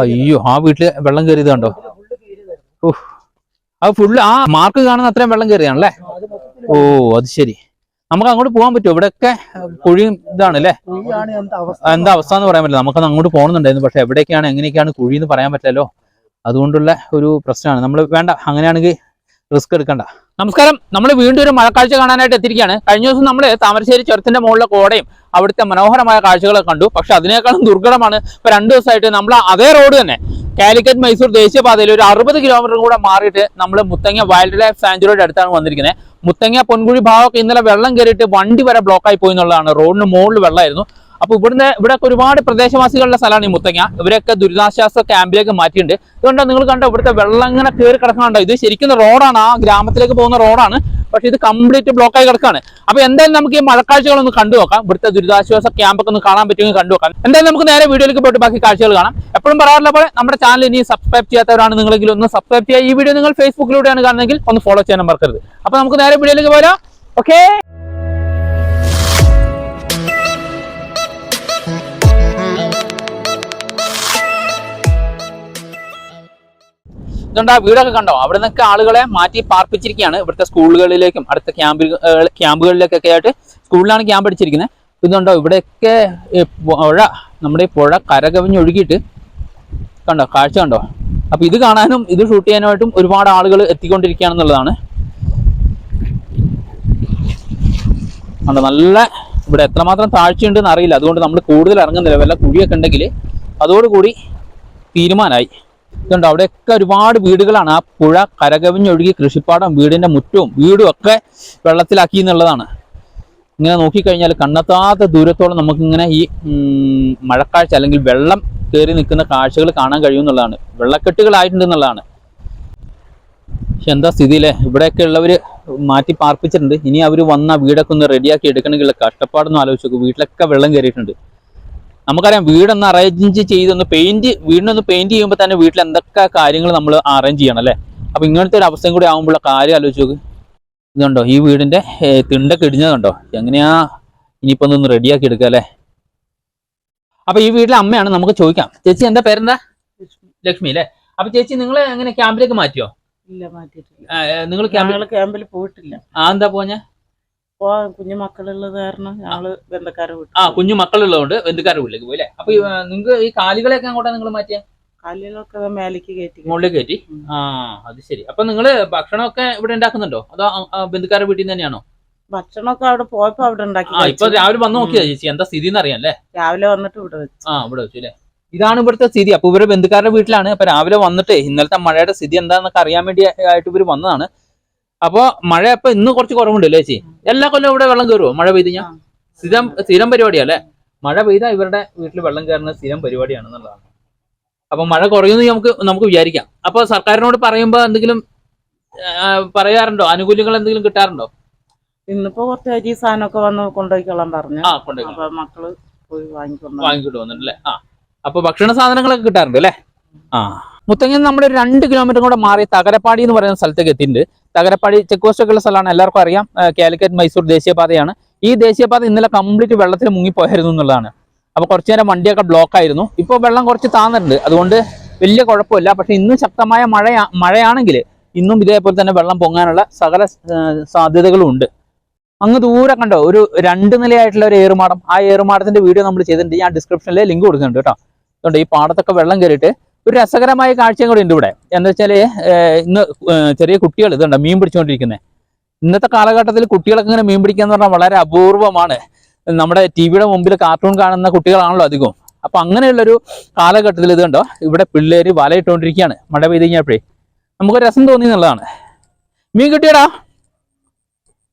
അയ്യോ, ആ വീട്ടില് വെള്ളം കയറിയത് കണ്ടോ? ഓഹ്, അത് ഫുള്ള് ആ മാർക്ക് കാണുന്ന അത്രയും വെള്ളം കയറിയാണല്ലേ? ഓ, അത് ശരി. നമുക്ക് അങ്ങോട്ട് പോകാൻ പറ്റുമോ? ഇവിടെയൊക്കെ കുഴിയും ഇതാണ് അല്ലേ? എന്താ അവസ്ഥ എന്ന് പറയാൻ പറ്റില്ല. നമുക്കത് അങ്ങോട്ട് പോകണമെന്നുണ്ടായിരുന്നു, പക്ഷെ എവിടേക്കാണ് എങ്ങനെയൊക്കെയാണ് കുഴി എന്ന് പറയാൻ പറ്റില്ലല്ലോ. അതുകൊണ്ടുള്ള ഒരു പ്രശ്നമാണ്. നമ്മൾ വേണ്ട, അങ്ങനെയാണെങ്കിൽ റിസ്ക് എടുക്കണ്ട. നമസ്കാരം, നമ്മൾ വീണ്ടും ഒരു മഴക്കാഴ്ച കാണാനായിട്ട് എത്തിയിരിക്കുകയാണ്. കഴിഞ്ഞ ദിവസം നമ്മൾ താമരശ്ശേരി ചുരത്തിന്റെ മുകളിലെ കോടയും അവിടുത്തെ മനോഹരമായ കാഴ്ചകളൊക്കെ കണ്ടു. പക്ഷെ അതിനേക്കാളും ദുർഘടമാണ് ഇപ്പൊ 2 ദിവസമായിട്ട് നമ്മൾ അതേ റോഡ് തന്നെ കാലിക്കറ്റ് മൈസൂർ ദേശീയപാതയിൽ ഒരു 60 കിലോമീറ്റർ കൂടെ മാറിയിട്ട് നമ്മൾ മുത്തങ്ങ വൈൽഡ് ലൈഫ് സാഞ്ചുറിയുടെ അടുത്താണ് വന്നിരിക്കുന്നത്. മുത്തങ്ങ പൊൻകുഴി ഭാഗമൊക്കെ ഇന്നലെ വെള്ളം കയറിയിട്ട് വണ്ടി വരെ ബ്ലോക്കായി പോയി എന്നുള്ളതാണ്. റോഡിന് മുകളിൽ വെള്ളമായിരുന്നു. അപ്പൊ ഇവിടെ ഒരുപാട് പ്രദേശവാസികളുടെ സ്ഥലമാണ് ഈ മുത്തങ്ങ. ഇവരൊക്കെ ദുരിതാശ്വാസ ക്യാമ്പിലേക്ക് മാറ്റിയിട്ടുണ്ട്. അതുകൊണ്ട് നിങ്ങൾ കണ്ടോ, ഇവിടുത്തെ വെള്ളം ഇങ്ങനെ കയറി കിടക്കാനുണ്ടോ? ഇത് ശരിക്കും റോഡാണ്, ആ ഗ്രാമത്തിലേക്ക് പോകുന്ന റോഡാണ്. പക്ഷെ ഇത് കംപ്ലീറ്റ് ബ്ലോക്കായി കിടക്കാണ്. അപ്പൊ എന്തായാലും നമുക്ക് ഈ മഴക്കാഴ്ചകളൊന്ന് കണ്ടു നോക്കാം. ഇവിടുത്തെ ദുരിതാശ്വാസ ക്യാമ്പൊക്കെ ഒന്ന് കാണാൻ പറ്റുമെങ്കിൽ കണ്ടു നോക്കാം. എന്തായാലും നമുക്ക് നേരെ വീഡിയോയിലേക്ക് പോയിട്ട് ബാക്കി കാഴ്ചകൾ കാണാം. എപ്പോഴും പറയാറുള്ള പോലെ നമ്മുടെ ചാനൽ ഇനി സബ്സ്ക്രൈബ് ചെയ്യാത്തവരാണ് നിങ്ങളെങ്കിലും ഒന്ന് സബ്സ്ക്രൈബ് ചെയ്യുക. ഈ വീഡിയോ നിങ്ങൾ ഫേസ്ബുക്കിലൂടെയാണ് കാണുന്നതെങ്കിൽ ഒന്ന് ഫോളോ ചെയ്യാൻ മറക്കരുത്. അപ്പൊ നമുക്ക് നേരെ വീഡിയോയിലേക്ക് പോരാം. ഓക്കെ, ഇതുകൊണ്ട് ആ വീടൊക്കെ കണ്ടോ? അവിടെ നിന്നൊക്കെ ആളുകളെ മാറ്റി പാർപ്പിച്ചിരിക്കുകയാണ്. ഇവിടുത്തെ സ്കൂളുകളിലേക്കും അടുത്ത ക്യാമ്പുകളിലേക്കൊക്കെ ആയിട്ട്. സ്കൂളിലാണ് ക്യാമ്പ് അടിച്ചിരിക്കുന്നത്. ഇതുണ്ടോ, ഇവിടെയൊക്കെ പുഴ, നമ്മുടെ ഈ പുഴ കരകവിഞ്ഞൊഴുകിയിട്ട് കണ്ടോ, കാഴ്ച കണ്ടോ? അപ്പൊ ഇത് കാണാനും ഇത് ഷൂട്ട് ചെയ്യാനുമായിട്ടും ഒരുപാട് ആളുകൾ എത്തിക്കൊണ്ടിരിക്കുകയാണെന്നുള്ളതാണ്. കണ്ടോ, നല്ല ഇവിടെ എത്രമാത്രം താഴ്ചയുണ്ടെന്ന് അറിയില്ല. അതുകൊണ്ട് നമ്മൾ കൂടുതൽ ഇറങ്ങുന്നില്ല. വല്ല കുഴിയൊക്കെ ഉണ്ടെങ്കിൽ അതോടുകൂടി തീരുമാനമായി. ഇതുണ്ട്, അവിടെയൊക്കെ ഒരുപാട് വീടുകളാണ്. ആ പുഴ കരകവിഞ്ഞൊഴുകി കൃഷിപ്പാടം, വീടിന്റെ മുറ്റവും വീടും ഒക്കെ വെള്ളത്തിലാക്കി എന്നുള്ളതാണ്. ഇങ്ങനെ നോക്കിക്കഴിഞ്ഞാൽ കണ്ണെത്താത്ത ദൂരത്തോളം നമുക്കിങ്ങനെ ഈ മഴക്കാഴ്ച അല്ലെങ്കിൽ വെള്ളം കയറി നിൽക്കുന്ന കാഴ്ചകൾ കാണാൻ കഴിയുമെന്നുള്ളതാണ്. വെള്ളക്കെട്ടുകളായിട്ടുണ്ട് എന്നുള്ളതാണ്. പക്ഷെ എന്താ സ്ഥിതിയില്ലേ? ഇവിടെയൊക്കെ ഉള്ളവർ മാറ്റി പാർപ്പിച്ചിട്ടുണ്ട്. ഇനി അവർ വന്ന വീടൊക്കെ ഒന്ന് റെഡിയാക്കി എടുക്കണമെങ്കിൽ കഷ്ടപ്പാടൊന്നും ആലോചിച്ച് നോക്കും. വീട്ടിലൊക്കെ വെള്ളം കയറിയിട്ടുണ്ട്. നമുക്കറിയാം, വീടൊന്ന് അറേഞ്ച് ചെയ്തൊന്ന് വീടിനൊന്ന് പെയിന്റ് ചെയ്യുമ്പോൾ തന്നെ വീട്ടിൽ എന്തൊക്കെ കാര്യങ്ങൾ നമ്മൾ അറേഞ്ച് ചെയ്യണം അല്ലേ? അപ്പൊ ഇങ്ങനത്തെ ഒരു അവസ്ഥയും കൂടി ആകുമ്പോഴുള്ള കാര്യം ആലോചിച്ച് നോക്ക്. ഇതുണ്ടോ, ഈ വീടിന്റെ തിണ്ടൊക്കെ ഇടിഞ്ഞതുണ്ടോ? എങ്ങനെയാ ഇനിയിപ്പോ ഒന്ന് റെഡിയാക്കി എടുക്കുക അല്ലേ? അപ്പൊ ഈ വീട്ടിലെ അമ്മയാണ്, നമുക്ക് ചോദിക്കാം. ചേച്ചി, എന്താ പേരെന്താ? ലക്ഷ്മി അല്ലേ? അപ്പൊ ചേച്ചി, നിങ്ങൾ എങ്ങനെ ക്യാമ്പിലേക്ക് മാറ്റിയോ? ഇല്ല, മാറ്റിയിട്ടില്ല. നിങ്ങൾ ക്യാമ്പിൽ പോയിട്ടില്ല. എന്താ പോഞ്ഞ? കുഞ്ഞു മക്കളുള്ളത് കാരണം ഞങ്ങള് ബന്ധുക്കാരെ വീട്ടിൽ. കുഞ്ഞു മക്കളുള്ളതുകൊണ്ട് ബന്ധുക്കാരുടെ വീട്ടിലേക്ക് പോയി അല്ലേ? അപ്പൊ നിങ്ങൾക്ക് ഈ കാലികളെയൊക്കെ അങ്ങോട്ടാ നിങ്ങൾ മാറ്റിയ? കാലികളൊക്കെ മേലേക്ക് കയറ്റി, മുകളിലേക്ക് കയറ്റി. അത് ശരി. അപ്പൊ നിങ്ങള് ഭക്ഷണമൊക്കെ ഇവിടെ ഉണ്ടാക്കുന്നുണ്ടോ, അതോ ബന്ധുക്കാരുടെ വീട്ടിൽ നിന്ന് തന്നെയാണോ? ഭക്ഷണമൊക്കെ അവിടെ പോയപ്പോ അവിടെ ഉണ്ടാക്കി. ഇപ്പൊ രാവിലെ വന്ന് നോക്കിയാ ചേച്ചി, എന്താ സ്ഥിതി എന്ന് അറിയാം അല്ലേ? രാവിലെ വന്നിട്ട് ഇവിടെ വെച്ചു. ഇവിടെ വെച്ചു അല്ലേ? ഇതാണ് ഇവിടുത്തെ സ്ഥിതി. അപ്പൊ ഇവര് ബന്ധുക്കാരുടെ വീട്ടിലാണ്. അപ്പൊ രാവിലെ വന്നിട്ട് ഇന്നലത്തെ മഴയുടെ സ്ഥിതി എന്താന്നൊക്കെ അറിയാൻ വേണ്ടി ആയിട്ട് ഇവര് വന്നതാണ്. അപ്പൊ മഴ ഇപ്പൊ ഇന്ന് കുറച്ച് കുറവുണ്ട് അല്ലേ ചേച്ചി? എല്ലാ കൊല്ലം ഇവിടെ വെള്ളം കയറുമോ മഴ പെയ്ത് കഴിഞ്ഞാൽ? സ്ഥിരം പരിപാടിയല്ലേ? മഴ പെയ്താൽ ഇവരുടെ വീട്ടിൽ വെള്ളം കയറുന്ന സ്ഥിരം പരിപാടിയാണെന്നുള്ളതാണ്. അപ്പൊ മഴ കുറയുമെന്ന് നമുക്ക് വിചാരിക്കാം. അപ്പൊ സർക്കാരിനോട് പറയുമ്പോ എന്തെങ്കിലും പറയാറുണ്ടോ? ആനുകൂല്യങ്ങൾ എന്തെങ്കിലും കിട്ടാറുണ്ടോ? ഇന്നിപ്പോ കുറച്ച് അരി സാധനമൊക്കെ വന്ന് കൊണ്ടുപോയിക്കൊള്ളാൻ പറഞ്ഞു. അപ്പൊ മക്കള് പോയി വാങ്ങിക്കൊണ്ട് വന്നിട്ടല്ലേ? അപ്പൊ ഭക്ഷണ സാധനങ്ങളൊക്കെ കിട്ടാറുണ്ട് അല്ലേ? മുത്തങ്ങ നമ്മുടെ 2 കിലോമീറ്റർ കൂടെ മാറി തകരപ്പാടി എന്ന് പറയുന്ന സ്ഥലത്തേക്ക് എത്തിയിട്ടുണ്ട്. തകരപ്പാടി ചെക്ക് പോസ്റ്റ് ഒക്കെ ഉള്ള സ്ഥലമാണ്, എല്ലാവർക്കും അറിയാം. കാലിക്കറ്റ് മൈസൂർ ദേശീയപാതയാണ്. ഈ ദേശീയപാത ഇന്നലെ കംപ്ലീറ്റ് വെള്ളത്തിൽ മുങ്ങിപ്പോയായിരുന്നു എന്നുള്ളതാണ്. അപ്പൊ കുറച്ചു നേരം വണ്ടിയൊക്കെ ബ്ലോക്ക് ആയിരുന്നു. ഇപ്പോൾ വെള്ളം കുറച്ച് താന്നിട്ടുണ്ട്, അതുകൊണ്ട് വലിയ കുഴപ്പമില്ല. പക്ഷെ ഇന്നും ശക്തമായ മഴയാണെങ്കിൽ ഇന്നും ഇതേപോലെ തന്നെ വെള്ളം പൊങ്ങാനുള്ള സകല സാധ്യതകളും ഉണ്ട്. അങ്ങ് ദൂരെ കണ്ടോ ഒരു 2 നിലയായിട്ടുള്ള ഒരു ഏറുമാടം. ആ ഏറുമാടത്തിന്റെ വീഡിയോ നമ്മൾ ചെയ്തിട്ടുണ്ട്. ഞാൻ ഡിസ്ക്രിപ്ഷനിൽ ലിങ്ക് കൊടുക്കുന്നുണ്ട് കേട്ടോ. അതുകൊണ്ട് ഈ പാടത്തൊക്കെ വെള്ളം കയറിയിട്ട് ഒരു രസകരമായ കാഴ്ചയും കൂടി ഉണ്ട് ഇവിടെ. എന്താ വെച്ചാല്, ഇന്ന് ചെറിയ കുട്ടികൾ ഇതുണ്ട് മീൻ പിടിച്ചുകൊണ്ടിരിക്കുന്നത്. ഇന്നത്തെ കാലഘട്ടത്തിൽ കുട്ടികളൊക്കെ ഇങ്ങനെ മീൻ പിടിക്കുക എന്ന് പറഞ്ഞാൽ വളരെ അപൂർവമാണ്. നമ്മുടെ ടിവിയുടെ മുമ്പിൽ കാർട്ടൂൺ കാണുന്ന കുട്ടികളാണല്ലോ അധികവും. അപ്പൊ അങ്ങനെയുള്ളൊരു കാലഘട്ടത്തിൽ ഇതുണ്ടോ ഇവിടെ പിള്ളേര് വലയിട്ടുകൊണ്ടിരിക്കുകയാണ്. മഴ പെയ്ത് കഴിഞ്ഞപ്പോഴേ നമുക്ക് രസം തോന്നി എന്നുള്ളതാണ്. മീൻ കിട്ടിയടാ?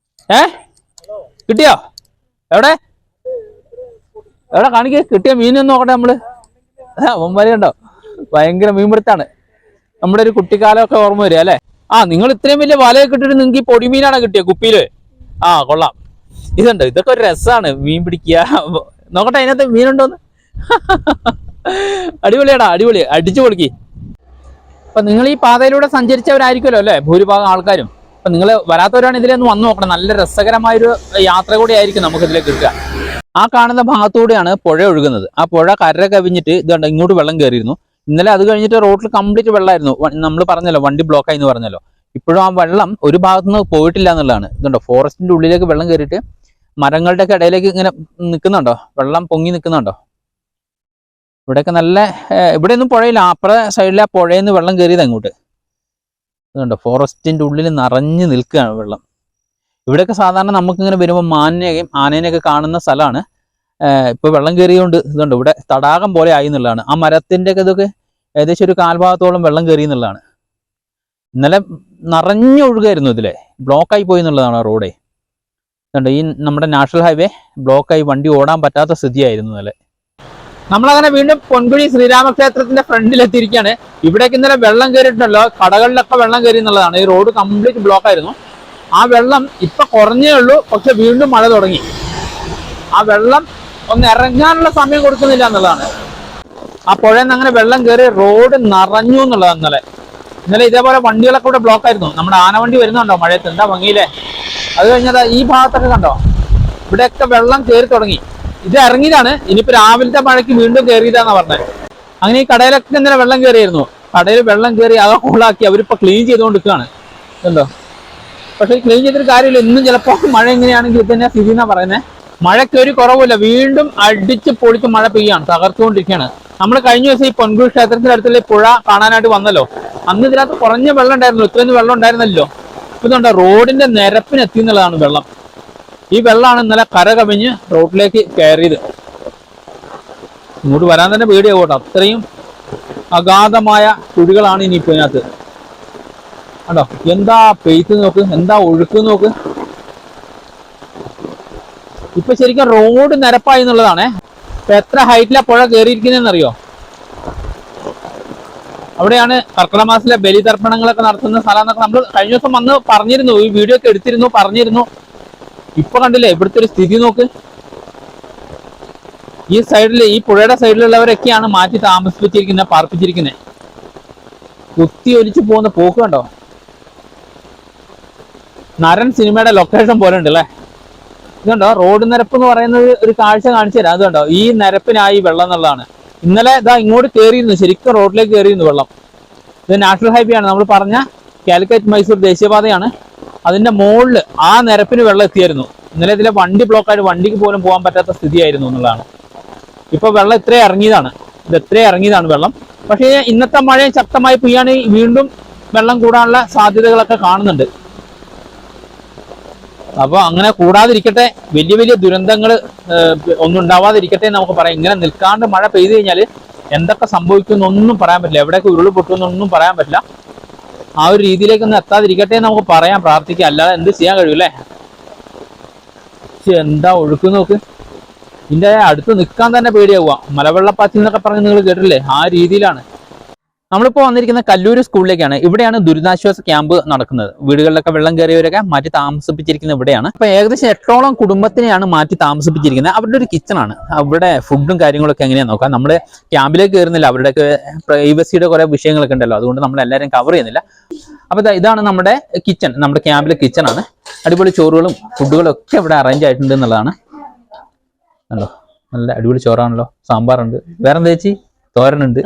കിട്ടിയോ? എവിടെ കാണിക്കേ? കിട്ടിയ മീനൊന്നും നോക്കട്ടെ നമ്മള്. ഒമ്പര കണ്ടോ, ഭയങ്കര മീൻപിടുത്താണ്. നമ്മുടെ ഒരു കുട്ടിക്കാലമൊക്കെ ഓർമ്മ വരിക അല്ലെ? നിങ്ങൾ ഇത്രയും വലിയ വലയൊക്കെ ഇട്ടിട്ട് നിങ്ങൾക്ക് ഈ പൊടിമീനാണ് കിട്ടിയത് കുപ്പിയില്? കൊള്ളാം. ഇതുണ്ട്, ഇതൊക്കെ ഒരു രസമാണ് മീൻ പിടിക്കുക. നോക്കട്ടെ അതിനകത്ത് മീനുണ്ടോന്ന്. അടിപൊളിയാടാ, അടിപൊളി, അടിച്ചു പൊളിക്ക്. അപ്പൊ നിങ്ങൾ ഈ പാതയിലൂടെ സഞ്ചരിച്ചവരായിരിക്കുമല്ലോ അല്ലെ ഭൂരിഭാഗം ആൾക്കാരും. അപ്പൊ നിങ്ങൾ വരാത്തവരാണ് ഇതിലൊന്ന് വന്നു നോക്കണം. നല്ല രസകരമായൊരു യാത്ര കൂടി ആയിരിക്കും നമുക്ക് ഇതിലേക്ക് കിട്ടുക. ആ കാണുന്ന ഭാഗത്തൂടെയാണ് പുഴ ഒഴുകുന്നത്. ആ പുഴ കര കവിഞ്ഞിട്ട് ഇതുണ്ട് ഇങ്ങോട്ട് വെള്ളം കയറിയിരുന്നു. ഇന്നലെ അത് കഴിഞ്ഞിട്ട് റോഡിൽ കംപ്ലീറ്റ് വെള്ളമായിരുന്നു. നമ്മൾ പറഞ്ഞല്ലോ വണ്ടി ബ്ലോക്കായി എന്ന് പറഞ്ഞല്ലോ. ഇപ്പോഴും ആ വെള്ളം ഒരു ഭാഗത്തുനിന്ന് പോയിട്ടില്ല എന്നുള്ളതാണ്. ഇതുണ്ടോ ഫോറസ്റ്റിന്റെ ഉള്ളിലേക്ക് വെള്ളം കയറിയിട്ട് മരങ്ങളുടെ ഒക്കെ ഇടയിലേക്ക് ഇങ്ങനെ നിൽക്കുന്നുണ്ടോ, വെള്ളം പൊങ്ങി നിൽക്കുന്നുണ്ടോ. ഇവിടെയൊക്കെ നല്ല, ഇവിടെയൊന്നും പുഴയില്ല, അപ്പുറ സൈഡിലെ പുഴയിൽ നിന്ന് വെള്ളം കയറിയത് അങ്ങോട്ട്. ഇതുണ്ടോ ഫോറസ്റ്റിന്റെ ഉള്ളിൽ നിറഞ്ഞു നിൽക്കുകയാണ് വെള്ളം. ഇവിടെയൊക്കെ സാധാരണ നമുക്കിങ്ങനെ വരുമ്പോൾ മാനിനെയും ആനേനെയൊക്കെ കാണുന്ന സ്ഥലമാണ്. ഇപ്പൊ വെള്ളം കയറിയതുകൊണ്ട് ഇതുണ്ട് ഇവിടെ തടാകം പോലെ ആയി എന്നുള്ളതാണ്. ആ മരത്തിന്റെ ഒക്കെ ഇതൊക്കെ ഏകദേശം ഒരു കാൽഭാഗത്തോളം വെള്ളം കയറി എന്നുള്ളതാണ്. ഇന്നലെ നിറഞ്ഞൊഴുകായിരുന്നു, ഇതിലെ ബ്ലോക്കായി പോയി എന്നുള്ളതാണ് ആ റോഡേ. ഇതുണ്ട് ഈ നമ്മുടെ നാഷണൽ ഹൈവേ ബ്ലോക്കായി, വണ്ടി ഓടാൻ പറ്റാത്ത സ്ഥിതിയായിരുന്നു ഇന്നലെ. നമ്മളങ്ങനെ വീണ്ടും പൊൻകുഴി ശ്രീരാമക്ഷേത്രത്തിന്റെ ഫ്രണ്ടിലെത്തിയിരിക്കുകയാണ്. ഇവിടേക്ക് ഇന്നലെ വെള്ളം കയറിയിട്ടുണ്ടല്ലോ, കടകളിലൊക്കെ വെള്ളം കയറി എന്നുള്ളതാണ്. ഈ റോഡ് കംപ്ലീറ്റ് ബ്ലോക്ക് ആയിരുന്നു. ആ വെള്ളം ഇപ്പൊ കുറഞ്ഞേ ഉള്ളൂ, പക്ഷെ വീണ്ടും മഴ തുടങ്ങി. ആ വെള്ളം ഒന്ന് ഇറങ്ങാനുള്ള സമയം കൊടുക്കുന്നില്ല എന്നുള്ളതാണ്. ആ പുഴയിൽ നിന്ന് അങ്ങനെ വെള്ളം കയറി റോഡ് നിറഞ്ഞു എന്നുള്ളതാണ്. ഇന്നലെ ഇതേപോലെ വണ്ടികളൊക്കെ ഇവിടെ ബ്ലോക്ക് ആയിരുന്നു. നമ്മുടെ ആനവണ്ടി വരുന്നുണ്ടോ മഴയത്ത്, എന്താ ഭംഗിയില്ലേ. അത് കഴിഞ്ഞാൽ ഈ ഭാഗത്തൊക്കെ കണ്ടോ, ഇവിടെയൊക്കെ വെള്ളം കയറി തുടങ്ങി. ഇത് ഇറങ്ങിയതാണ്, ഇനിയിപ്പോ രാവിലത്തെ മഴയ്ക്ക് വീണ്ടും കയറിയതാന്നാ പറഞ്ഞത്. അങ്ങനെ ഈ കടയിലൊക്കെ ഇന്നലെ വെള്ളം കയറിയായിരുന്നു. കടയിൽ വെള്ളം കയറി അത് കൂളാക്കി അവരിപ്പോ ക്ലീൻ ചെയ്തുകൊണ്ടിരിക്കുകയാണ്. എന്തോ പക്ഷെ ക്ലീൻ ചെയ്തിട്ട് കാര്യമില്ല. ഇന്നും ചിലപ്പോൾ മഴ എങ്ങനെയാണെങ്കിൽ ഇത് തന്നെ സ്ഥിതി എന്നാ പറയുന്നത്. മഴയ്ക്ക് ഒരു കുറവില്ല, വീണ്ടും അടിച്ച് പൊളിച്ച് മഴ പെയ്യാണ്, തകർത്തുകൊണ്ടിരിക്കുകയാണ്. നമ്മൾ കഴിഞ്ഞ ദിവസം ഈ പൊൻകുഴി ക്ഷേത്രത്തിന്റെ അടുത്തുള്ള പുഴ കാണാനായിട്ട് വന്നല്ലോ. അന്ന് ഇതിനകത്ത് കുറഞ്ഞ വെള്ളം ഉണ്ടായിരുന്നു, ഇത്രയൊന്നും വെള്ളം ഉണ്ടായിരുന്നല്ലോ. ഇതുകൊണ്ട് റോഡിന്റെ നിരപ്പിനെത്തി എന്നുള്ളതാണ് വെള്ളം. ഈ വെള്ളമാണ് ഇന്നലെ കര കവിഞ്ഞ് റോഡിലേക്ക് കയറിയത്. ഇങ്ങോട്ട് വരാൻ തന്നെ പേടിയാവട്ടെ, അത്രയും അഗാധമായ കുഴികളാണ് ഇനിയിപ്പോ ഇതിനകത്ത്. കണ്ടോ എന്താ പെയ്ത്ത് നോക്ക്, എന്താ ഒഴുക്ക് നോക്ക്. ഇപ്പൊ ശരിക്കും റോഡ് നിരപ്പായി എന്നുള്ളതാണ്. ഇപ്പൊ എത്ര ഹൈറ്റിലാ പുഴ കയറിയിരിക്കുന്നതെന്നറിയോ. അവിടെയാണ് കർക്കിടക മാസത്തിലെ ബലിതർപ്പണങ്ങളൊക്കെ നടത്തുന്ന സ്ഥലം എന്നൊക്കെ നമ്മൾ കഴിഞ്ഞ ദിവസം വന്ന് പറഞ്ഞിരുന്നു, ഈ വീഡിയോ ഒക്കെ എടുത്തിരുന്നു, പറഞ്ഞിരുന്നു. ഇപ്പൊ കണ്ടില്ലേ ഇവിടുത്തെ ഒരു സ്ഥിതി നോക്ക്. ഈ സൈഡിൽ, ഈ പുഴയുടെ സൈഡിലുള്ളവരൊക്കെയാണ് മാറ്റി താമസിപ്പിച്ചിരിക്കുന്നത്, പാർപ്പിച്ചിരിക്കുന്നത്. കുത്തി ഒലിച്ചു പോകുന്ന പോക്ക് കണ്ടോ. നരൻ സിനിമയുടെ ലൊക്കേഷൻ പോലെ ഉണ്ട് അല്ലേ. ഇതുണ്ടോ റോഡ് നിരപ്പ് എന്ന് പറയുന്നത് ഒരു കാഴ്ച കാണിച്ചു തരാം. അതുകൊണ്ടോ ഈ നിരപ്പിനായി വെള്ളം എന്നുള്ളതാണ്. ഇന്നലെ ഇതാ ഇങ്ങോട്ട് കയറിയിരുന്നു, ശരിക്കും റോഡിലേക്ക് കയറിയിരുന്നു വെള്ളം. ഇത് നാഷണൽ ഹൈവേ ആണ്, നമ്മൾ പറഞ്ഞ കാലിക്കറ്റ് മൈസൂർ ദേശീയപാതയാണ്. അതിന്റെ മുകളിൽ ആ നിരപ്പിന് വെള്ളം എത്തിയായിരുന്നു. ഇന്നലെ ഇതിലെ വണ്ടി ബ്ലോക്കായിട്ട് വണ്ടിക്ക് പോലും പോകാൻ പറ്റാത്ത സ്ഥിതിയായിരുന്നു എന്നുള്ളതാണ്. ഇപ്പൊ വെള്ളം ഇത്രയും ഇറങ്ങിയതാണ്, ഇത് എത്രയും ഇറങ്ങിയതാണ് വെള്ളം. പക്ഷേ ഇന്നത്തെ മഴയും ശക്തമായി പെയ്യാണെങ്കിൽ വീണ്ടും വെള്ളം കൂടാനുള്ള സാധ്യതകളൊക്കെ കാണുന്നുണ്ട്. അപ്പൊ അങ്ങനെ കൂടാതിരിക്കട്ടെ, വലിയ വലിയ ദുരന്തങ്ങൾ ഒന്നും ഉണ്ടാവാതിരിക്കട്ടെ എന്ന് നമുക്ക് പറയാം. ഇങ്ങനെ നിൽക്കാണ്ട് മഴ പെയ്തു കഴിഞ്ഞാൽ എന്തൊക്കെ സംഭവിക്കുന്നൊന്നും പറയാൻ പറ്റില്ല, എവിടെയൊക്കെ ഉരുൾ പൊട്ടുമെന്നൊന്നും പറയാൻ പറ്റില്ല. ആ ഒരു രീതിയിലേക്കൊന്നും എത്താതിരിക്കട്ടെ എന്ന് നമുക്ക് പറയാം, പ്രാർത്ഥിക്കാം. അല്ലാതെ എന്ത് ചെയ്യാൻ കഴിയൂല്ലേ. എന്താ ഒഴുക്ക് നോക്ക്. ഇതിന്റെ അടുത്ത് നിൽക്കാൻ തന്നെ പേടിയാവുക. മലവെള്ളപ്പാച്ചിൽ എന്നൊക്കെ പറഞ്ഞ് നിങ്ങൾ കേട്ടില്ലേ, ആ രീതിയിലാണ്. നമ്മളിപ്പോൾ വന്നിരിക്കുന്ന കല്ലൂർ സ്കൂളിലേക്കാണ്. ഇവിടെയാണ് ദുരിതാശ്വാസ ക്യാമ്പ് നടക്കുന്നത്. വീടുകളിലൊക്കെ വെള്ളം കയറിയവരൊക്കെ മാറ്റി താമസിപ്പിച്ചിരിക്കുന്നത് ഇവിടെയാണ്. അപ്പൊ ഏകദേശം 8ഓളം കുടുംബത്തിനെയാണ് മാറ്റി താമസിപ്പിച്ചിരിക്കുന്നത്. അവരുടെ ഒരു കിച്ചണാണ്. അവിടെ ഫുഡും കാര്യങ്ങളൊക്കെ എങ്ങനെയാ നോക്കാം. നമ്മുടെ ക്യാമ്പിലേക്ക് കയറുന്നില്ല, അവരുടെയൊക്കെ പ്രൈവസിയുടെ കുറെ വിഷയങ്ങളൊക്കെ ഉണ്ടല്ലോ, അതുകൊണ്ട് നമ്മൾ എല്ലാവരും കവർ ചെയ്യുന്നില്ല. അപ്പൊ ഇതാണ് നമ്മുടെ കിച്ചൺ, നമ്മുടെ ക്യാമ്പിലെ കിച്ചണാണ്. അടിപൊളി ചോറുകളും ഫുഡുകളും ഒക്കെ ഇവിടെ അറേഞ്ച് ആയിട്ടുണ്ട് എന്നുള്ളതാണ്. കണ്ടോ നല്ല അടിപൊളി ചോറാണല്ലോ, സാമ്പാറുണ്ട്, വേറെന്താ ചേച്ചി, തോരനുണ്ട്.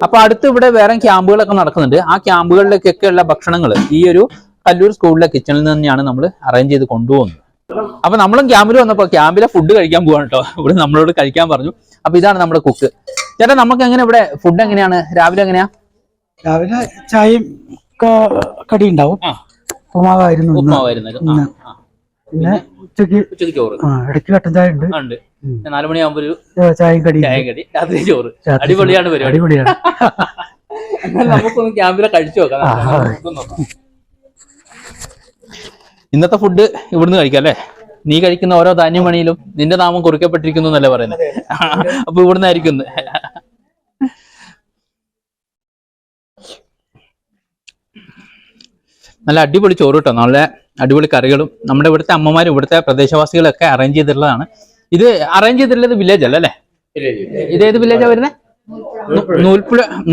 അപ്പൊ അടുത്ത് ഇവിടെ വേറെ ക്യാമ്പുകളൊക്കെ നടക്കുന്നുണ്ട്. ആ ക്യാമ്പുകളിലേക്കൊക്കെ ഉള്ള ഭക്ഷണങ്ങൾ ഈ ഒരു കല്ലൂർ സ്കൂളിലെ കിച്ചണിൽ തന്നെയാണ് നമ്മൾ അറേഞ്ച് ചെയ്ത് കൊണ്ടുപോകുന്നത്. അപ്പൊ നമ്മളും ക്യാമ്പിൽ വന്നപ്പോ ക്യാമ്പിലെ ഫുഡ് കഴിക്കാൻ പോവാണ് കേട്ടോ. ഇവിടെ നമ്മളോട് കഴിക്കാൻ പറഞ്ഞു. അപ്പൊ ഇതാണ് നമ്മുടെ കുക്ക്. ചേട്ടാ നമുക്ക് എങ്ങനെ ഇവിടെ ഫുഡ് എങ്ങനെയാണ്, രാവിലെ എങ്ങനെയാ? രാവിലെ ചായയും കടി ഉണ്ടാവും. ഉപ്പുമാവായിരുന്നു. പിന്നെ ഉച്ചക്ക് ചോറ്, ഇടയ്ക്ക് കട്ടൻ ചായ ഉണ്ട്. 4 മണിയാകുമ്പോ ഒരു ചായയും കടി, രാത്രി ചോറ്. അടിപൊളിയാണ് പരിപാടി, അടിപൊളിയാണ്. നമുക്കൊന്ന് ക്യാമ്പിലെ കഴിച്ചു നോക്കാം. ഇന്നത്തെ ഫുഡ് ഇവിടുന്ന് കഴിക്കാം അല്ലേ. നീ കഴിക്കുന്ന ഓരോ ധാന്യമണിയിലും നിന്റെ നാമം കുറിക്കപ്പെട്ടിരിക്കുന്നു എന്നല്ലേ പറയുന്നത്. അപ്പൊ ഇവിടുന്ന് ആയിരിക്കും. നല്ല അടിപൊളി ചോറ് കേട്ടോ, നല്ല അടിപൊളി കറികളും. നമ്മുടെ ഇവിടുത്തെ അമ്മമാരും ഇവിടുത്തെ പ്രദേശവാസികളൊക്കെ അറേഞ്ച് ചെയ്തിട്ടുള്ളതാണ്. ഇത് അറേഞ്ച് ചെയ്തിട്ടുള്ളത് വില്ലേജ് അല്ല അല്ലേ? ഇതേത് വില്ലേജാ വരുന്നത്?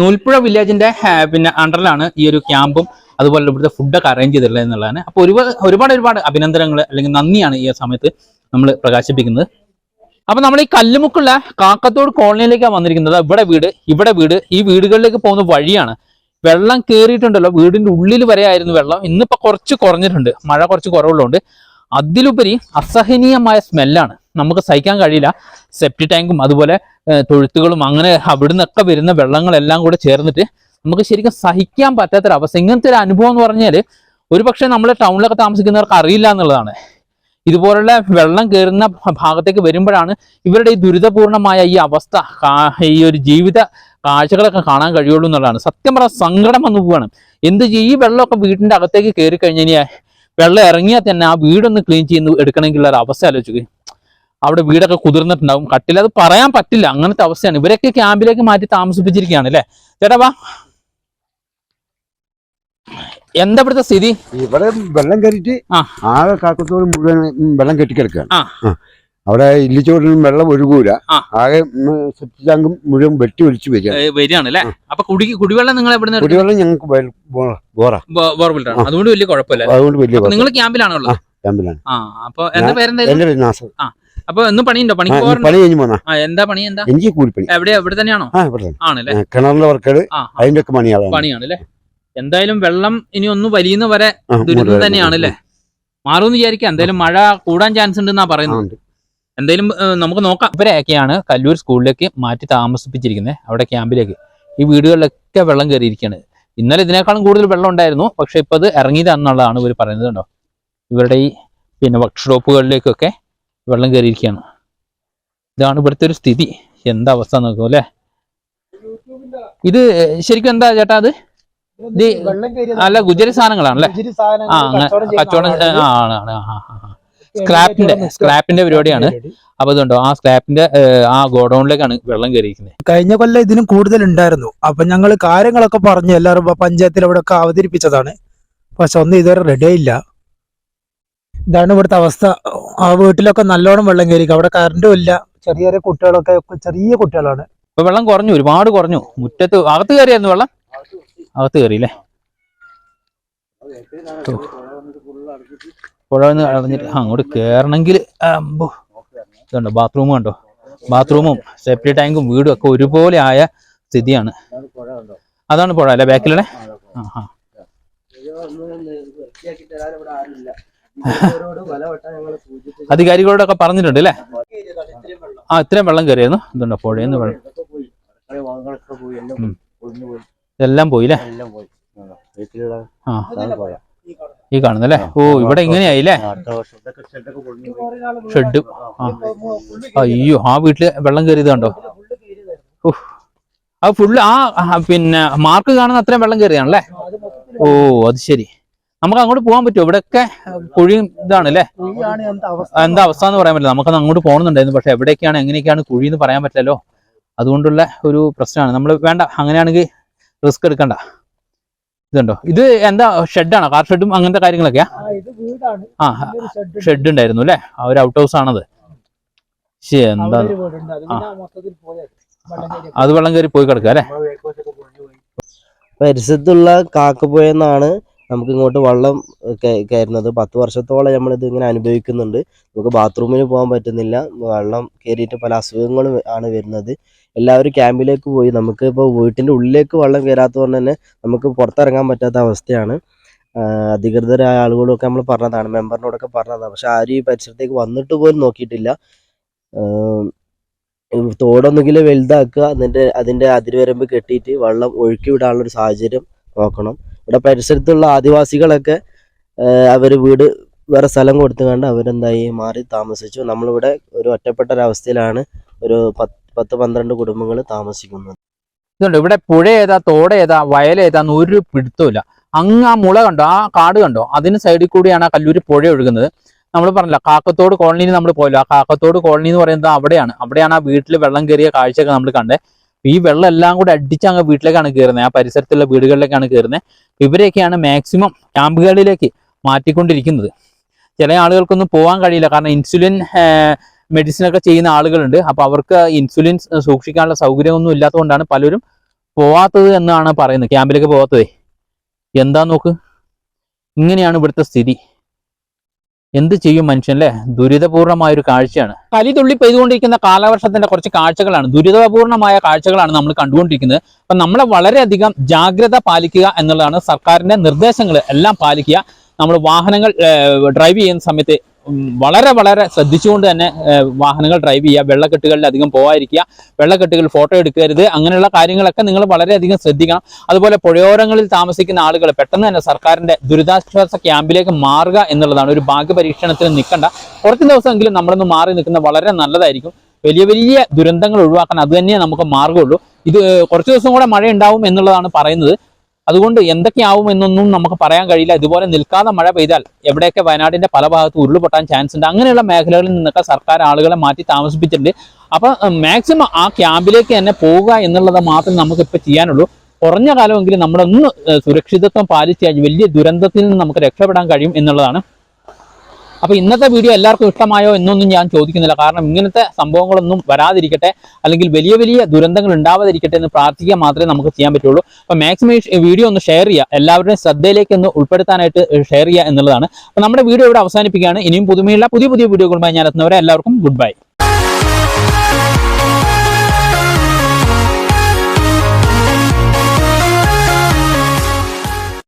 നൂൽപ്പുഴ വില്ലേജിന്റെ പിന്നെ അണ്ടറിലാണ് ഈ ഒരു ക്യാമ്പും അതുപോലെ ഇവിടുത്തെ ഫുഡൊക്കെ അറേഞ്ച് ചെയ്തിട്ടുള്ളത് എന്നുള്ളതാണ്. അപ്പോൾ ഒരുപാട് അഭിനന്ദനങ്ങൾ അല്ലെങ്കിൽ നന്ദിയാണ് ഈ സമയത്ത് നമ്മൾ പ്രകാശിപ്പിക്കുന്നത്. അപ്പൊ നമ്മൾ ഈ കല്ലുമുക്കുള്ള കാക്കത്തോട് കോളനിയിലേക്കാണ് വന്നിരിക്കുന്നത്. ഇവിടെ വീട് ഈ വീടുകളിലേക്ക് പോകുന്ന വഴിയാണ്. വെള്ളം കയറിയിട്ടുണ്ടല്ലോ, വീടിന്റെ ഉള്ളിൽ വരെ ആയിരുന്നു വെള്ളം. ഇന്നിപ്പോ കുറച്ച് കുറഞ്ഞിട്ടുണ്ട്, മഴ കുറച്ച് കുറവുള്ളതുകൊണ്ട്. അതിലുപരി അസഹനീയമായ സ്മെല്ലാണ്, നമുക്ക് സഹിക്കാൻ കഴിയില്ല. സെപ്റ്റി ടാങ്കും അതുപോലെ തൊഴുത്തുകളും അങ്ങനെ അവിടെ നിന്നൊക്കെ വരുന്ന വെള്ളങ്ങളെല്ലാം കൂടെ ചേർന്നിട്ട് നമുക്ക് ശരിക്കും സഹിക്കാൻ പറ്റാത്തൊരവസ്ഥ. ഇങ്ങനത്തെ ഒരു അനുഭവം എന്ന് പറഞ്ഞാൽ ഒരുപക്ഷെ നമ്മൾ ടൗണിലൊക്കെ താമസിക്കുന്നവർക്ക് അറിയില്ല എന്നുള്ളതാണ്. ഇതുപോലുള്ള വെള്ളം കയറുന്ന ഭാഗത്തേക്ക് വരുമ്പോഴാണ് ഇവരുടെ ഈ ദുരിതപൂർണമായ ഈ അവസ്ഥ, ഈ ഒരു ജീവിത കാഴ്ചകളൊക്കെ കാണാൻ കഴിയുള്ളൂ എന്നുള്ളതാണ്. സത്യം പറഞ്ഞാൽ സങ്കടം വന്നു പോവാണ്. എന്ത് ചെയ്യും, ഈ വെള്ളമൊക്കെ വീടിന്റെ അകത്തേക്ക് കയറി കഴിഞ്ഞ് കഴിഞ്ഞാൽ വെള്ളം ഇറങ്ങിയാൽ തന്നെ ആ വീടൊന്ന് ക്ലീൻ ചെയ്യുന്ന എടുക്കണമെങ്കിലുള്ള ഒരു അവസ്ഥ ആലോചിക്കുക. അവിടെ വീടൊക്കെ കുതിർന്നിട്ടുണ്ടാവും, കട്ടില്ല, അത് പറയാൻ പറ്റില്ല, അങ്ങനത്തെ അവസ്ഥയാണ്. ഇവരൊക്കെ ക്യാമ്പിലേക്ക് മാറ്റി താമസിപ്പിച്ചിരിക്കുകയാണ് അല്ലേ ചേട്ടാ? വാ, എന്താ ഇവിടുത്തെ സ്ഥിതി? ഇവിടെ വെള്ളം കയറിയിട്ട് ആകെ കാക്കത്തോട് മുഴുവൻ വെള്ളം കെട്ടിക്കിടക്കുകയാണ്. അവിടെ ഇല്ലിച്ചോടിനും വെള്ളം ഒഴുകൂല, ആകെ സെപ്റ്റി ടാങ്കും മുഴുവൻ വെട്ടി ഒലിച്ചു വരികയാണ് അല്ലേ? അപ്പൊ കുടിവെള്ളം നിങ്ങൾ എവിടെ? കുടിവെള്ളം ഞങ്ങൾക്ക് ബോർവെല്ലാണ്, അതുകൊണ്ട് വലിയ കുഴപ്പമില്ല. അതുകൊണ്ട് വലിയ നിങ്ങൾ ക്യാമ്പിലാണല്ലോ? ക്യാമ്പിലാണ്. അപ്പൊ എന്താ പേരെന്താ? അപ്പൊ ഒന്നും പണിയുണ്ടോ? പണി കഴിഞ്ഞു പോന്നാ. എന്താ പണി? എന്താ എനിക്ക് കൂലിപ്പണി. എവിടെ തന്നെയാണോ? ആണല്ലേ? കിണറിന്റെ വർക്കുകൾ അതിന്റെ ഒക്കെ പണിയാണല്ലേ? എന്തായാലും വെള്ളം ഇനി ഒന്ന് വലിയുന്ന വരെ ദുരിതം തന്നെയാണ് അല്ലേ? മാറുമെന്ന് വിചാരിക്കാം. എന്തായാലും മഴ കൂടാൻ ചാൻസ് ഉണ്ടെന്നാ പറയുന്നത്. എന്തായാലും നമുക്ക് നോക്കാം. ഇവരെയൊക്കെയാണ് കല്ലൂർ സ്കൂളിലേക്ക് മാറ്റി താമസിപ്പിച്ചിരിക്കുന്നത്, അവിടെ ക്യാമ്പിലേക്ക്. ഈ വീടുകളിലൊക്കെ വെള്ളം കയറിയിരിക്കുകയാണ്. ഇന്നലെ ഇതിനേക്കാളും കൂടുതൽ വെള്ളം ഉണ്ടായിരുന്നു, പക്ഷെ ഇപ്പൊ അത് ഇറങ്ങിയതാണെന്നുള്ളതാണ് ഇവർ പറയുന്നത്. കണ്ടോ, ഇവരുടെ ഈ വർക്ക്ഷോപ്പുകളിലേക്കൊക്കെ വെള്ളം കയറിയിരിക്കുകയാണ്. ഇതാണ് ഇവിടുത്തെ ഒരു സ്ഥിതി. എന്താ അവസ്ഥ നോക്കൂ അല്ലേ? ഇത് ശരിക്കും എന്താ ചേട്ടാ? അത് അല്ല, ഗുജറി സാധനങ്ങളാണല്ലേ? കച്ചവടം സ്ക്രാപ്പിന്റെ പരിപാടിയാണ്. അപ്പൊ ഇതുണ്ടോ, ആ സ്ക്രാപ്പിന്റെ ആ ഗോഡൌണിലേക്കാണ് വെള്ളം കയറിയിരിക്കുന്നത്. കഴിഞ്ഞ കൊല്ലം ഇതിനും കൂടുതൽ ഉണ്ടായിരുന്നു. അപ്പൊ ഞങ്ങൾ കാര്യങ്ങളൊക്കെ പറഞ്ഞു എല്ലാവരും പഞ്ചായത്തിൽ അവിടെ ഒക്കെ അവതരിപ്പിച്ചതാണ്. പക്ഷെ ഒന്നും ഇതുവരെ റെഡി ആയില്ല. ഇതാണ് ഇവിടുത്തെ അവസ്ഥ. ആ വീട്ടിലൊക്കെ നല്ലോണം വെള്ളം കയറി. അവിടെ കറണ്ടും ഇല്ല. ചെറിയ ചെറിയ കുട്ടികളൊക്കെ, ചെറിയ കുട്ടികളാണ്. ഇപ്പൊ വെള്ളം കുറഞ്ഞു, ഒരുപാട് കുറഞ്ഞു. മുറ്റത്ത് അകത്ത് കയറിയായിരുന്നു വെള്ളം, അകത്ത് കയറിയില്ലേ? പുഴ അടഞ്ഞിട്ട് അങ്ങോട്ട് കയറണമെങ്കിൽ ഇതുണ്ടോ, ബാത്റൂം കണ്ടോ? ബാത്റൂമും സെപ്റ്റി ടാങ്കും വീടും ഒക്കെ ഒരുപോലെ ആയ സ്ഥിതിയാണ്. അതാണ് പുഴ അല്ലെ ബാക്കിലെ? അധികാരികളോടൊക്കെ പറഞ്ഞിട്ടുണ്ട് അല്ലേ? ഇത്രയും വെള്ളം കയറിയായിരുന്നു. ഇതുണ്ടോ, പുഴയെന്ന് വെള്ളം ഇതെല്ലാം പോയില്ലേ? ഈ കാണുന്നല്ലേ? ഓ, ഇവിടെ ഇങ്ങനെയായില്ലേ ഷെഡ്? അയ്യോ, ആ വീട്ടില് വെള്ളം കയറിയത് കണ്ടോ? അത് ഫുള്ള് പിന്നെ മാർക്ക് കാണുന്ന അത്രയും വെള്ളം കയറിയാണല്ലേ? ഓ, അത് ശരി. നമുക്ക് അങ്ങോട്ട് പോകാൻ പറ്റുമോ? ഇവിടെയൊക്കെ കുഴിയും ഇതാണല്ലേ? എന്താ അവസ്ഥ എന്ന് പറയാൻ പറ്റില്ല. നമുക്കത് അങ്ങോട്ട് പോകണമെന്നുണ്ടായിരുന്നു, പക്ഷെ എവിടെയൊക്കെയാണ് എങ്ങനെയൊക്കെയാണ് കുഴി എന്ന് പറയാൻ പറ്റില്ലല്ലോ. അതുകൊണ്ടുള്ള ഒരു പ്രശ്നമാണ്. നമ്മൾ വേണ്ട, അങ്ങനെയാണെങ്കിൽ റിസ്ക് എടുക്കണ്ട. ഇതുണ്ടോ, ഇത് എന്താ ഷെഡാണോ? കാർ ഷെഡും അങ്ങനത്തെ കാര്യങ്ങളൊക്കെയാ? ഷെഡ് ഉണ്ടായിരുന്നു അല്ലേ? ആ ഒരു ഔട്ട് ഹൗസ് ആണത്. എന്താ അത് വെള്ളം കയറി പോയി കിടക്കുക അല്ലേ? പരിസരത്തുള്ള കാക്കപ്പുഴയെന്നാണ് നമുക്ക് ഇങ്ങോട്ട് വെള്ളം കയറുന്നത്. 10 വർഷത്തോളം നമ്മളിത് ഇങ്ങനെ അനുഭവിക്കുന്നുണ്ട്. നമുക്ക് ബാത്റൂമിന് പോകാൻ പറ്റുന്നില്ല, വെള്ളം കയറിയിട്ട് പല അസുഖങ്ങളും ആണ് വരുന്നത്. എല്ലാവരും ക്യാമ്പിലേക്ക് പോയി. നമുക്ക് ഇപ്പോൾ വീട്ടിൻ്റെ ഉള്ളിലേക്ക് വെള്ളം കയറാത്തതുകൊണ്ട് തന്നെ നമുക്ക് പുറത്തിറങ്ങാൻ പറ്റാത്ത അവസ്ഥയാണ്. അധികൃതരായ ആളുകളൊക്കെ നമ്മൾ പറഞ്ഞതാണ്, മെമ്പറിനോടൊക്കെ പറഞ്ഞതാണ്. പക്ഷെ ആരും ഈ പരിസരത്തേക്ക് വന്നിട്ട് പോലും നോക്കിയിട്ടില്ല. തോടൊന്നുകിൽ വലുതാക്കുക, എന്നിട്ട് അതിൻ്റെ അതിർവരമ്പ് കെട്ടിയിട്ട് വെള്ളം ഒഴുക്കി വിടാനുള്ളൊരു സാഹചര്യം നോക്കണം. ഇവിടെ പരിസരത്തുള്ള ആദിവാസികളൊക്കെ അവർ വീട് വേറെ സ്ഥലം കൊടുത്തുകൊണ്ട് അവരെന്തായി മാറി താമസിച്ചു. നമ്മളിവിടെ ഒരു ഒറ്റപ്പെട്ട ഒരവസ്ഥയിലാണ് ഒരു 10-12 കുടുംബങ്ങൾ താമസിക്കുന്നത്. ഇതുണ്ട്, ഇവിടെ പുഴ ഏതാ തോട് ഏതാ വയലേതാന്ന് ഒരു പിടുത്തമില്ല. അങ്ങ് ആ മുള കണ്ടോ, ആ കാട് കണ്ടോ, അതിന് സൈഡിൽ കൂടിയാണ് ആ കല്ലൂര് പുഴ ഒഴുകുന്നത്. നമ്മൾ പറഞ്ഞില്ല, കാക്കത്തോട് കോളനിയിൽ നമ്മൾ പോയല്ലോ. ആ കാക്കത്തോട് കോളനി എന്ന് പറയുന്നത് അവിടെയാണ് ആ വീട്ടിൽ വെള്ളം കയറിയ കാഴ്ചയൊക്കെ നമ്മൾ കണ്ടേ. ഈ വെള്ളം എല്ലാം കൂടെ അടിച്ച് അങ്ങ് വീട്ടിലേക്കാണ് കയറുന്നത്, ആ പരിസരത്തുള്ള വീടുകളിലേക്കാണ് കയറുന്നത്. ഇവരെയൊക്കെയാണ് മാക്സിമം ക്യാമ്പുകളിലേക്ക് മാറ്റിക്കൊണ്ടിരിക്കുന്നത്. ചില ആളുകൾക്കൊന്നും പോകാൻ കഴിയില്ല, കാരണം ഇൻസുലിൻ മെഡിസിനൊക്കെ ചെയ്യുന്ന ആളുകളുണ്ട്. അപ്പോൾ അവർക്ക് ഇൻസുലിൻ സൂക്ഷിക്കാനുള്ള സൗകര്യമൊന്നും ഇല്ലാത്തതുകൊണ്ടാണ് പലരും പോവാത്തത് എന്നാണ് പറയുന്നത്, ക്യാമ്പിലേക്ക് പോവാത്തതേ. എന്താ നോക്ക്, ഇങ്ങനെയാണ് ഇവിടുത്തെ സ്ഥിതി. എന്ത് ചെയ്യും മനുഷ്യൻ അല്ലേ? ദുരിതപൂർണമായ ഒരു കാഴ്ചയാണ്. കലിതുള്ളി പെയ്തുകൊണ്ടിരിക്കുന്ന കാലവർഷത്തിന്റെ കുറച്ച് കാഴ്ചകളാണ്, ദുരിതപൂർണമായ കാഴ്ചകളാണ് നമ്മൾ കണ്ടുകൊണ്ടിരിക്കുന്നത്. അപ്പൊ നമ്മളെ വളരെയധികം ജാഗ്രത പാലിക്കുക എന്നുള്ളതാണ് സർക്കാരിന്റെ നിർദ്ദേശങ്ങൾ എല്ലാം പാലിക്കുക. നമ്മൾ വാഹനങ്ങൾ ഡ്രൈവ് ചെയ്യുന്ന സമയത്ത് വളരെ വളരെ ശ്രദ്ധിച്ചുകൊണ്ട് തന്നെ വാഹനങ്ങൾ ഡ്രൈവ് ചെയ്യുക. വെള്ളക്കെട്ടുകളിൽ അധികം പോകാതിരിക്കുക, വെള്ളക്കെട്ടുകൾ ഫോട്ടോ എടുക്കരുത്, അങ്ങനെയുള്ള കാര്യങ്ങളൊക്കെ നിങ്ങൾ വളരെയധികം ശ്രദ്ധിക്കണം. അതുപോലെ പുഴയോരങ്ങളിൽ താമസിക്കുന്ന ആളുകൾ പെട്ടെന്ന് തന്നെ സർക്കാരിന്റെ ദുരിതാശ്വാസ ക്യാമ്പിലേക്ക് മാറുക എന്നുള്ളതാണ്. ഒരു ഭാഗ്യപരീക്ഷണത്തിന് നിൽക്കണ്ട, കുറച്ച് ദിവസമെങ്കിലും നമ്മളൊന്ന് മാറി നിൽക്കുന്നത് വളരെ നല്ലതായിരിക്കും. വലിയ വലിയ ദുരന്തങ്ങൾ ഒഴിവാക്കാൻ അത് തന്നെയേ നമുക്ക് മാർഗമുള്ളൂ. ഇത് കുറച്ച് ദിവസം കൂടെ മഴ ഉണ്ടാവും എന്നുള്ളതാണ് പറയുന്നത്. അതുകൊണ്ട് എന്തൊക്കെയാവും എന്നൊന്നും നമുക്ക് പറയാൻ കഴിയില്ല. ഇതുപോലെ നിൽക്കാതെ മഴ പെയ്താൽ എവിടെയൊക്കെ വയനാടിന്റെ പല ഭാഗത്തും ഉരുൾപൊട്ടാൻ ചാൻസ് ഉണ്ട്. അങ്ങനെയുള്ള മേഖലകളിൽ നിന്നൊക്കെ സർക്കാർ ആളുകളെ മാറ്റി താമസിപ്പിച്ചിട്ടുണ്ട്. അപ്പൊ മാക്സിമം ആ ക്യാമ്പിലേക്ക് തന്നെ പോവുക എന്നുള്ളത് മാത്രമേ നമുക്ക് ഇപ്പൊ ചെയ്യാനുള്ളൂ. കുറഞ്ഞ കാലമെങ്കിലും നമ്മളൊന്ന് സുരക്ഷിതത്വം പാലിച്ച് വലിയ ദുരന്തത്തിൽ നിന്ന് നമുക്ക് രക്ഷപ്പെടാൻ കഴിയും എന്നുള്ളതാണ്. അപ്പൊ ഇന്നത്തെ വീഡിയോ എല്ലാവർക്കും ഇഷ്ടമായോ എന്നൊന്നും ഞാൻ ചോദിക്കുന്നില്ല. കാരണം ഇങ്ങനത്തെ സംഭവങ്ങളൊന്നും വരാതിരിക്കട്ടെ, അല്ലെങ്കിൽ വലിയ വലിയ ദുരന്തങ്ങൾ ഉണ്ടാവാതിരിക്കട്ടെ എന്ന് പ്രാർത്ഥിക്കുക മാത്രമേ നമുക്ക് ചെയ്യാൻ പറ്റുള്ളൂ. അപ്പൊ മാക്സിമം ഈ വീഡിയോ ഒന്ന് ഷെയർ ചെയ്യുക, എല്ലാവരുടെയും ശ്രദ്ധയിലേക്ക് ഒന്ന് ഉൾപ്പെടുത്താനായിട്ട് ഷെയർ ചെയ്യുക എന്നുള്ളതാണ്. അപ്പൊ നമ്മുടെ വീഡിയോ ഇവിടെ അവസാനിപ്പിക്കുകയാണ്. ഇനിയും പുതുമയുള്ള പുതിയ വീഡിയോകളുമായി ഞാൻ എത്തുന്നവരെ എല്ലാവർക്കും ഗുഡ് ബൈ.